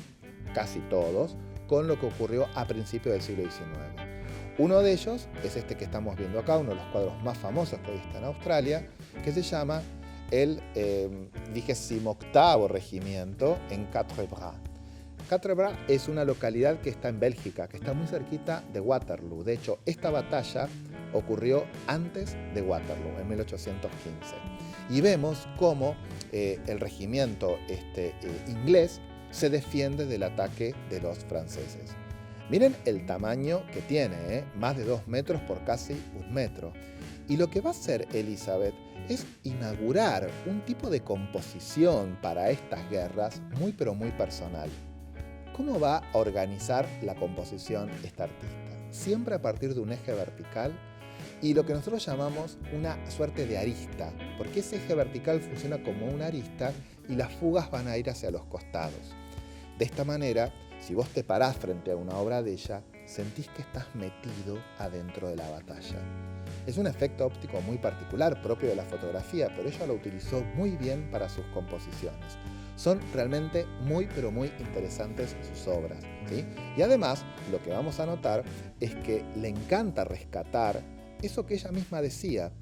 casi todos, con lo que ocurrió a principios del siglo XIX. Uno de ellos es este que estamos viendo acá, uno de los cuadros más famosos que hoy está en Australia, que se llama el 28º Regimiento en Quatre Bras. Quatre Bras es una localidad que está en Bélgica, que está muy cerquita de Waterloo. De hecho, esta batalla ocurrió antes de Waterloo, en 1815. Y vemos cómo el regimiento inglés se defiende del ataque de los franceses. Miren el tamaño que tiene, más de 2 metros por casi 1 metro. Y lo que va a hacer Elizabeth es inaugurar un tipo de composición para estas guerras muy pero muy personal. ¿Cómo va a organizar la composición esta artista? Siempre a partir de un eje vertical y lo que nosotros llamamos una suerte de arista, porque ese eje vertical funciona como una arista y las fugas van a ir hacia los costados. De esta manera, si vos te parás frente a una obra de ella, sentís que estás metido adentro de la batalla. Es un efecto óptico muy particular, propio de la fotografía, pero ella lo utilizó muy bien para sus composiciones. Son realmente muy, pero muy interesantes sus obras, ¿sí? Y además, lo que vamos a notar es que le encanta rescatar eso que ella misma decía,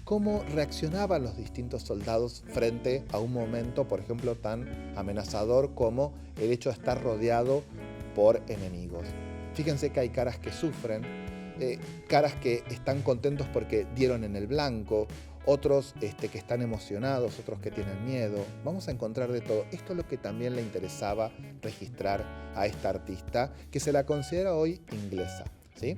cómo reaccionaban los distintos soldados frente a un momento, por ejemplo, tan amenazador como el hecho de estar rodeado por enemigos. Fíjense que hay caras que sufren, caras que están contentos porque dieron en el blanco, otros que están emocionados, otros que tienen miedo. Vamos a encontrar de todo. Esto es lo que también le interesaba registrar a esta artista, que se la considera hoy inglesa, ¿sí?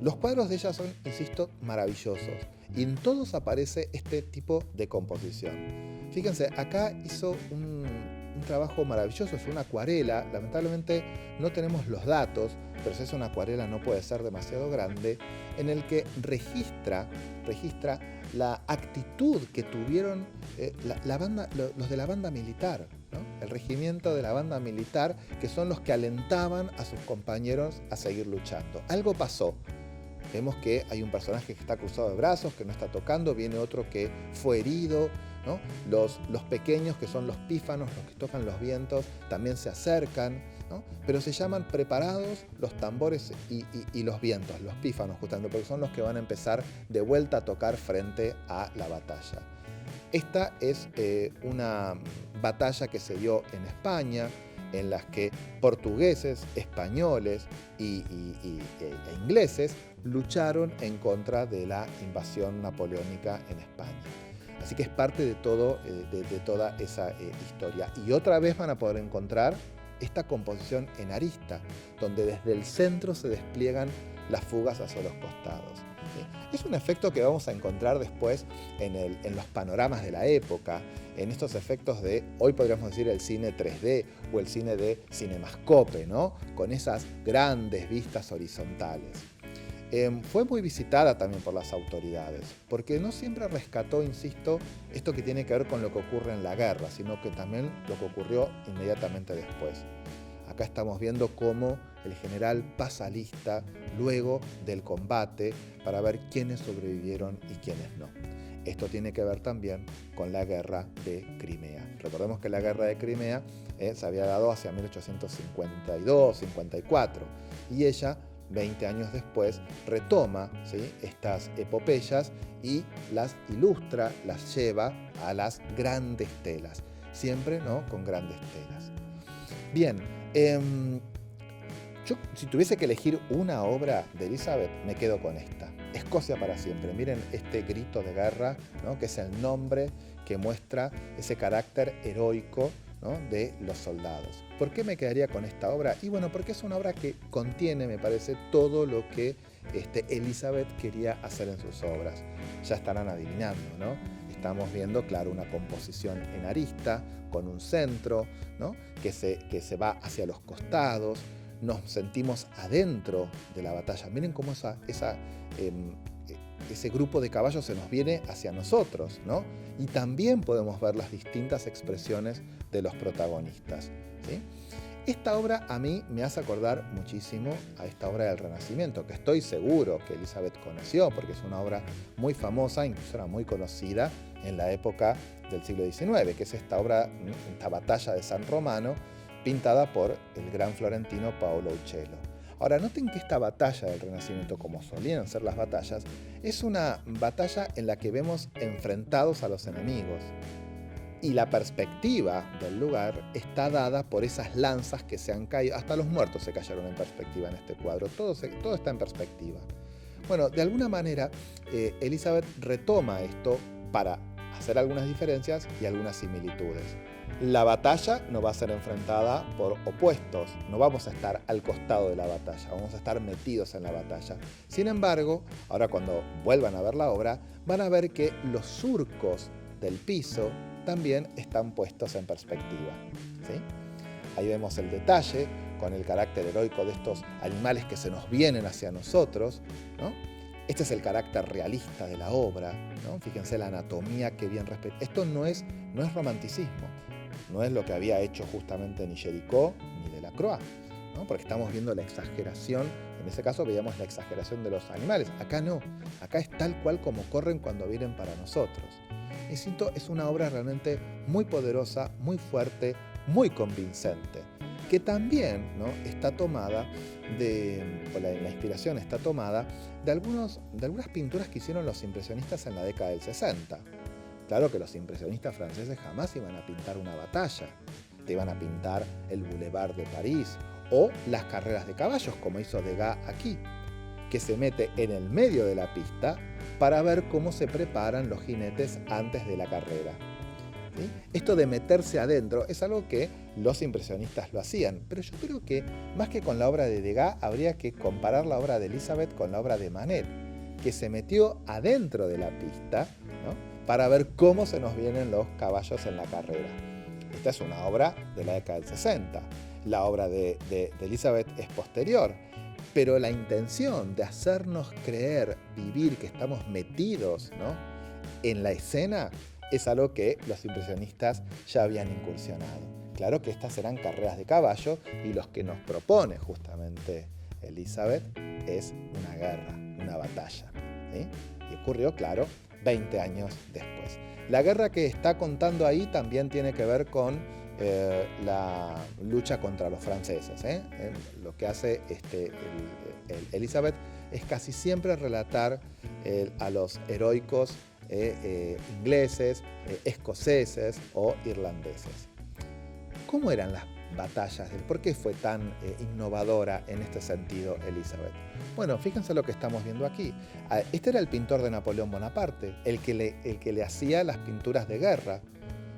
Los cuadros de ella son, insisto, maravillosos. Y en todos aparece este tipo de composición. Fíjense, acá hizo un trabajo maravilloso, es una acuarela. Lamentablemente no tenemos los datos, pero si es una acuarela no puede ser demasiado grande, en el que registra la actitud que tuvieron los de la banda militar, ¿no? El regimiento de la banda militar, que son los que alentaban a sus compañeros a seguir luchando. Algo pasó. Vemos que hay un personaje que está cruzado de brazos, que no está tocando, viene otro que fue herido, ¿no? Los pequeños, que son los pífanos, los que tocan los vientos, también se acercan, ¿no? Pero se llaman preparados los tambores y los vientos, los pífanos justamente, porque son los que van a empezar de vuelta a tocar frente a la batalla. Esta es una batalla que se dio en España, en las que portugueses, españoles e ingleses lucharon en contra de la invasión napoleónica en España. Así que es parte de toda esa historia. Y otra vez van a poder encontrar esta composición en arista, donde desde el centro se despliegan las fugas hacia los costados. Es un efecto que vamos a encontrar después en los panoramas de la época, en estos efectos de, hoy podríamos decir, el cine 3D o el cine de cinemascope, ¿no? Con esas grandes vistas horizontales. Fue muy visitada también por las autoridades, porque no siempre rescató, insisto, esto que tiene que ver con lo que ocurre en la guerra, sino que también lo que ocurrió inmediatamente después. Acá estamos viendo cómo el general pasa lista luego del combate para ver quiénes sobrevivieron y quiénes no. Esto tiene que ver también con la guerra de Crimea. Recordemos que la guerra de Crimea se había dado hacia 1852-54 y ella, 20 años después, retoma, ¿sí?, estas epopeyas y las ilustra, las lleva a las grandes telas, siempre, ¿no?, con grandes telas. Bien, yo, si tuviese que elegir una obra de Elizabeth, me quedo con esta, Escocia para siempre. Miren este grito de guerra, ¿no?, que es el nombre que muestra ese carácter heroico, ¿no?, de los soldados. ¿Por qué me quedaría con esta obra? Y bueno, porque es una obra que contiene, me parece, todo lo que Elizabeth quería hacer en sus obras. Ya estarán adivinando, ¿no? Estamos viendo, claro, una composición en arista, con un centro, ¿no?, que se va hacia los costados. nos sentimos adentro de la batalla. Miren cómo ese grupo de caballos se nos viene hacia nosotros, ¿no? Y también podemos ver las distintas expresiones de los protagonistas, ¿sí? Esta obra a mí me hace acordar muchísimo a esta obra del Renacimiento, que estoy seguro que Elizabeth conoció, porque es una obra muy famosa, incluso era muy conocida en la época del siglo XIX, que es esta obra, esta batalla de San Romano, pintada por el gran florentino Paolo Uccello. Ahora, noten que esta batalla del Renacimiento, como solían ser las batallas, es una batalla en la que vemos enfrentados a los enemigos. Y la perspectiva del lugar está dada por esas lanzas que se han caído. Hasta los muertos se cayeron en perspectiva en este cuadro. Todo está en perspectiva. Bueno, de alguna manera, Elizabeth retoma esto para hacer algunas diferencias y algunas similitudes. La batalla no va a ser enfrentada por opuestos. No vamos a estar al costado de la batalla. Vamos a estar metidos en la batalla. Sin embargo, ahora cuando vuelvan a ver la obra, van a ver que los surcos del piso también están puestos en perspectiva, ¿sí? Ahí vemos el detalle con el carácter heroico de estos animales que se nos vienen hacia nosotros, ¿no? Este es el carácter realista de la obra, ¿no? Fíjense la anatomía que bien respeta. Esto no es romanticismo, no es lo que había hecho justamente ni Géricault ni Delacroix, ¿no? Porque estamos viendo la exageración. En ese caso veíamos la exageración de los animales. Acá no, acá es tal cual como corren cuando vienen para nosotros. Insisto, es una obra realmente muy poderosa, muy fuerte, muy convincente, que también, ¿no?, está tomada la inspiración está tomada de algunas pinturas que hicieron los impresionistas en la década del 60. Claro que los impresionistas franceses jamás iban a pintar una batalla, te iban a pintar el Boulevard de París o las carreras de caballos, como hizo Degas aquí, que se mete en el medio de la pista para ver cómo se preparan los jinetes antes de la carrera. ¿Sí? Esto de meterse adentro es algo que los impresionistas lo hacían, pero yo creo que más que con la obra de Degas habría que comparar la obra de Elizabeth con la obra de Manet, que se metió adentro de la pista, ¿no?, para ver cómo se nos vienen los caballos en la carrera. Esta es una obra de la década del 60. La obra de Elizabeth es posterior. Pero la intención de hacernos creer, vivir, que estamos metidos, ¿no?, en la escena, es algo que los impresionistas ya habían incursionado. Claro que estas eran carreras de caballo y los que nos propone justamente Elizabeth es una guerra, una batalla, ¿sí? Y ocurrió, claro, 20 años después. La guerra que está contando ahí también tiene que ver con la lucha contra los franceses, ¿eh? Lo que hace Elizabeth es casi siempre relatar a los heroicos ingleses, escoceses o irlandeses. ¿Cómo eran las batallas? ¿Por qué fue tan innovadora en este sentido Elizabeth? Bueno, fíjense lo que estamos viendo aquí. Este era el pintor de Napoleón Bonaparte, el que le hacía las pinturas de guerra.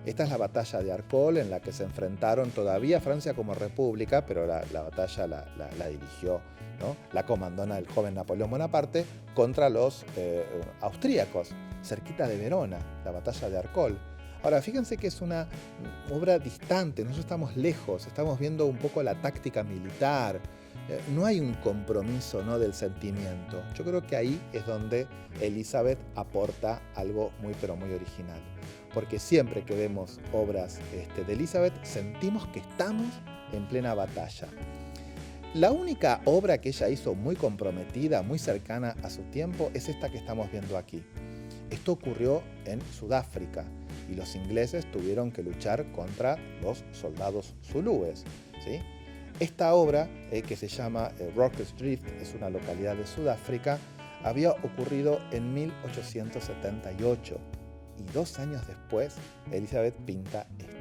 Esta es la batalla de Arcole, en la que se enfrentaron todavía Francia como república, pero la batalla la dirigió, ¿no?, la comandona del joven Napoleón Bonaparte contra los austríacos, cerquita de Verona, la batalla de Arcole. Ahora, fíjense que es una obra distante, nosotros estamos lejos, estamos viendo un poco la táctica militar, no hay un compromiso, ¿no?, del sentimiento. Yo creo que ahí es donde Elizabeth aporta algo muy pero muy original. Porque siempre que vemos obras de Elizabeth sentimos que estamos en plena batalla. La única obra que ella hizo muy comprometida, muy cercana a su tiempo, es esta que estamos viendo aquí. Esto ocurrió en Sudáfrica y los ingleses tuvieron que luchar contra los soldados zulúes, ¿sí? Esta obra, que se llama Rockers Drift, es una localidad de Sudáfrica, había ocurrido en 1878. Y 2 años después, Elizabeth pinta esto.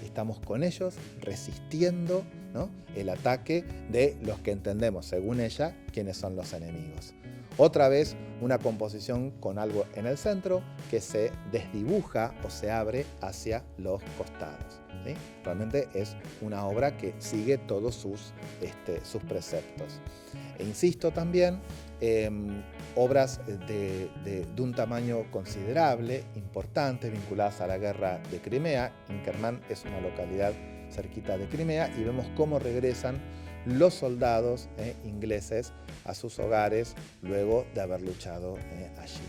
Estamos con ellos resistiendo, ¿no?, el ataque de los que entendemos, según ella, quiénes son los enemigos. Otra vez, una composición con algo en el centro que se desdibuja o se abre hacia los costados, ¿sí? Realmente es una obra que sigue todos sus preceptos. E insisto también, obras de un tamaño considerable, importantes, vinculadas a la guerra de Crimea. Inkerman es una localidad cerquita de Crimea y vemos cómo regresan los soldados ingleses a sus hogares luego de haber luchado allí.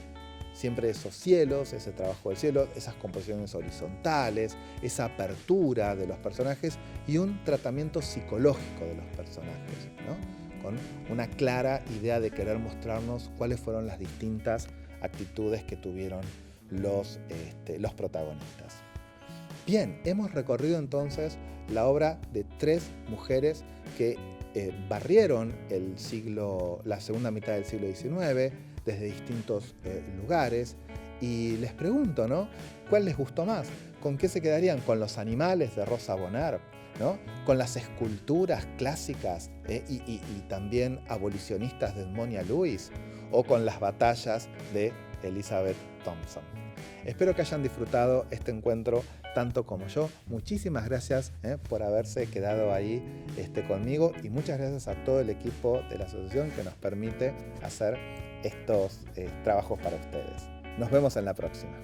Siempre esos cielos, ese trabajo del cielo, esas composiciones horizontales, esa apertura de los personajes y un tratamiento psicológico de los personajes, ¿no? Con una clara idea de querer mostrarnos cuáles fueron las distintas actitudes que tuvieron los protagonistas. Bien, hemos recorrido entonces la obra de 3 mujeres que barrieron la segunda mitad del siglo XIX desde distintos lugares, y les pregunto, ¿no? ¿Cuál les gustó más? ¿Con qué se quedarían? ¿Con los animales de Rosa Bonheur? ¿No? ¿Con las esculturas clásicas y también abolicionistas de Edmonia Lewis? ¿O con las batallas de Elizabeth Thompson? Espero que hayan disfrutado este encuentro tanto como yo. Muchísimas gracias por haberse quedado ahí conmigo, y muchas gracias a todo el equipo de la asociación que nos permite hacer estos trabajos para ustedes. Nos vemos en la próxima.